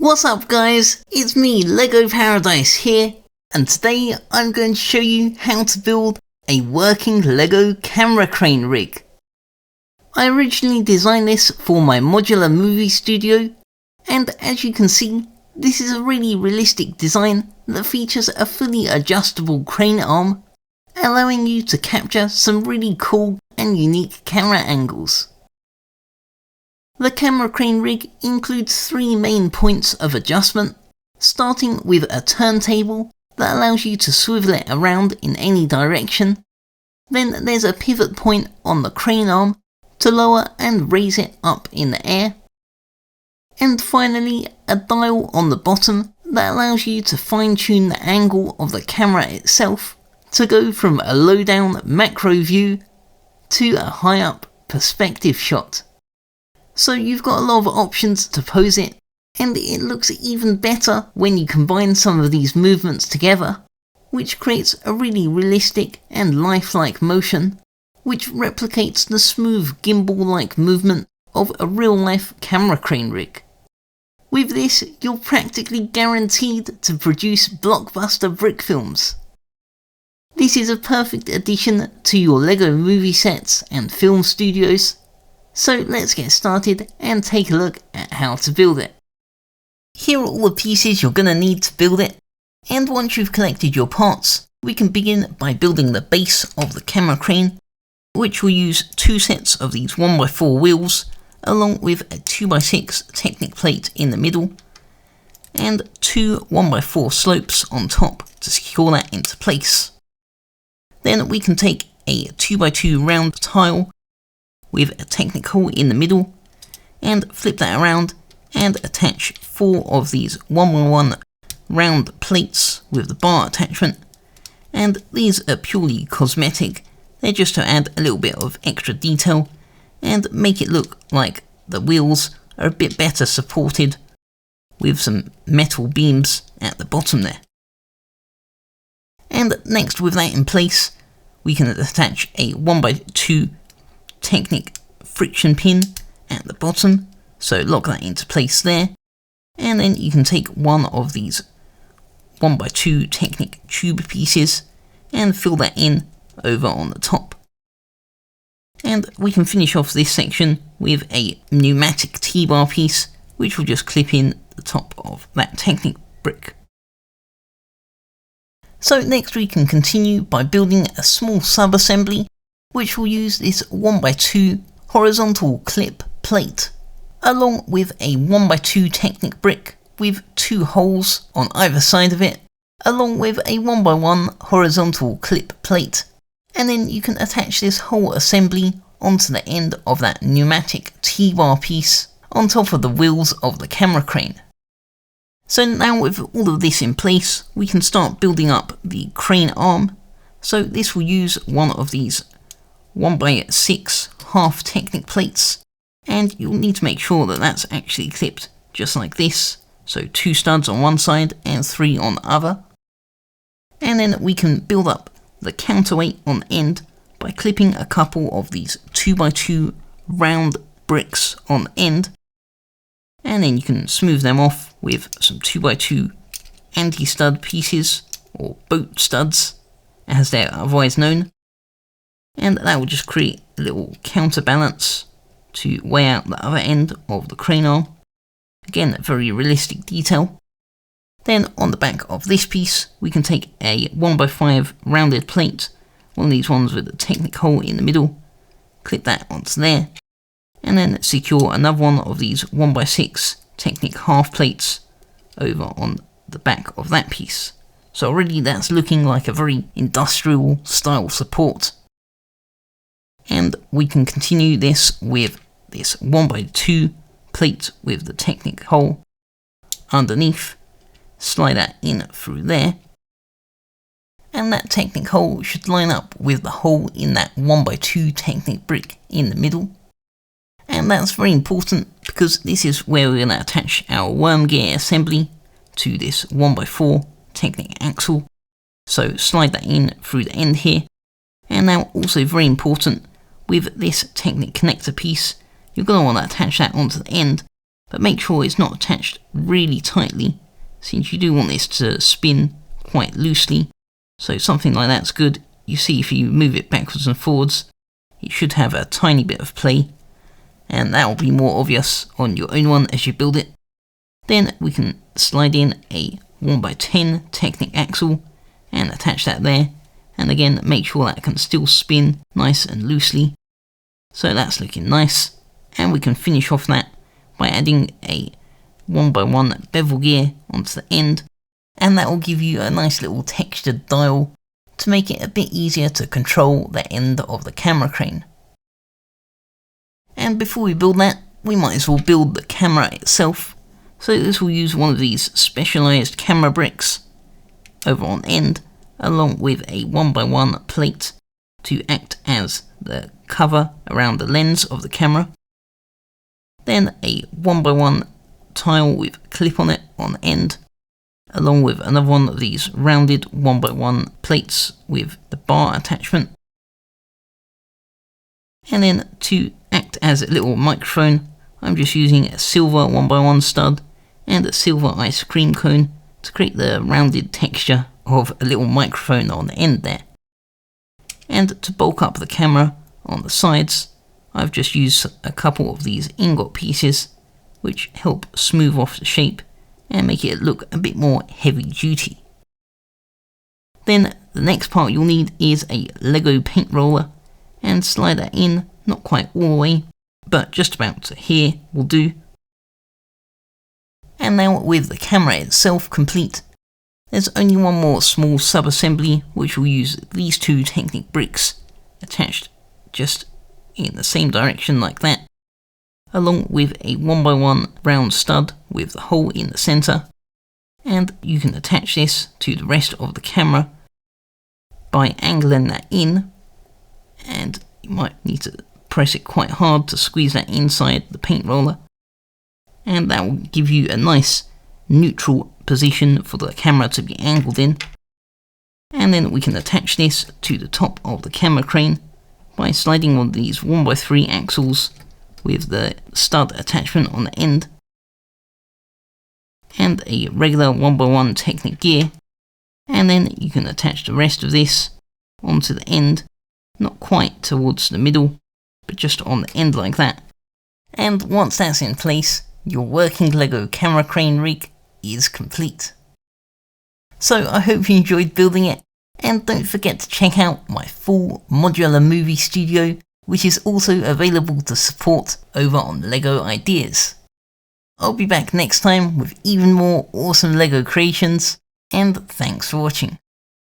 What's up guys, it's me Lego Paradise here, and today I'm going to show you how to build a working Lego camera crane rig. I originally designed this for my modular movie studio, and as you can see, this is a really realistic design that features a fully adjustable crane arm, allowing you to capture some really cool and unique camera angles. The camera crane rig includes three main points of adjustment, starting with a turntable that allows you to swivel it around in any direction. Then there's a pivot point on the crane arm to lower and raise it up in the air. And finally, a dial on the bottom that allows you to fine-tune the angle of the camera itself to go from a low-down macro view to a high-up perspective shot. So you've got a lot of options to pose it, and it looks even better when you combine some of these movements together, which creates a really realistic and lifelike motion, which replicates the smooth gimbal-like movement of a real-life camera crane rig. With this, you're practically guaranteed to produce blockbuster brick films. This is a perfect addition to your Lego movie sets and film studios. So let's get started and take a look at how to build it. Here are all the pieces you're going to need to build it, and once you've collected your parts, we can begin by building the base of the camera crane, which will use two sets of these 1x4 wheels, along with a 2x6 Technic plate in the middle, and two 1x4 slopes on top to secure that into place. Then we can take a 2x2 round tile with a Technic hole in the middle, and flip that around and attach four of these 1x1 round plates with the bar attachment, and these are purely cosmetic. They're just to add a little bit of extra detail and make it look like the wheels are a bit better supported with some metal beams at the bottom there. And next, with that in place, we can attach a 1x2 Technic friction pin at the bottom, so lock that into place there, and then you can take one of these 1x2 Technic tube pieces and fill that in over on the top. And we can finish off this section with a pneumatic T-bar piece, which will just clip in the top of that Technic brick. So next we can continue by building a small sub-assembly, which will use this 1x2 horizontal clip plate, along with a 1x2 Technic brick with two holes on either side of it, along with a 1x1 horizontal clip plate. And then you can attach this whole assembly onto the end of that pneumatic T-bar piece on top of the wheels of the camera crane. So now with all of this in place, we can start building up the crane arm. So this will use one of these 1x6 half Technic plates, and you'll need to make sure that that's actually clipped just like this, so two studs on one side and three on the other. And then we can build up the counterweight on the end by clipping a couple of these 2x2 round bricks on the end, and then you can smooth them off with some 2x2 anti-stud pieces, or boat studs as they're otherwise known. And that will just create a little counterbalance to weigh out the other end of the crane arm. Again, a very realistic detail. Then on the back of this piece, we can take a 1x5 rounded plate, one of these ones with a Technic hole in the middle, clip that onto there, and then secure another one of these 1x6 Technic half plates over on the back of that piece. So already that's looking like a very industrial style support. And we can continue this with this 1x2 plate with the Technic hole underneath, slide that in through there, and that Technic hole should line up with the hole in that 1x2 Technic brick in the middle. And that's very important because this is where we're going to attach our worm gear assembly to this 1x4 Technic axle. So slide that in through the end here. And now also very important, with this Technic connector piece, you're going to want to attach that onto the end, but make sure it's not attached really tightly, since you do want this to spin quite loosely. So something like that's good. You see, if you move it backwards and forwards, it should have a tiny bit of play, and that will be more obvious on your own one as you build it. Then we can slide in a 1x10 Technic axle and attach that there, and again make sure that can still spin nice and loosely. So that's looking nice, and we can finish off that by adding a 1x1 bevel gear onto the end, and that will give you a nice little textured dial to make it a bit easier to control the end of the camera crane. And before we build that, we might as well build the camera itself. So this will use one of these specialised camera bricks over on end, along with a 1x1 plate to act as the cover around the lens of the camera. Then a 1x1 tile with a clip on it on end, along with another one of these rounded 1x1 plates with the bar attachment. And then to act as a little microphone, I'm just using a silver 1x1 stud and a silver ice cream cone to create the rounded texture of a little microphone on the end there. And to bulk up the camera on the sides, I've just used a couple of these ingot pieces which help smooth off the shape and make it look a bit more heavy duty. Then the next part you'll need is a Lego paint roller, and slide that in, not quite all the way, but just about to here will do. And now with the camera itself complete, there's only one more small sub-assembly which will use these two Technic bricks attached just in the same direction like that, along with a 1x1 round stud with the hole in the centre, and you can attach this to the rest of the camera by angling that in, and you might need to press it quite hard to squeeze that inside the paint roller, and that will give you a nice neutral position for the camera to be angled in. And then we can attach this to the top of the camera crane by sliding on these 1x3 axles with the stud attachment on the end, and a regular 1x1 Technic gear, and then you can attach the rest of this onto the end, not quite towards the middle, but just on the end like that. And once that's in place, your working Lego camera crane rig is complete. So I hope you enjoyed building it, and don't forget to check out my full modular movie studio, which is also available to support over on Lego Ideas. I'll be back next time with even more awesome Lego creations, and thanks for watching.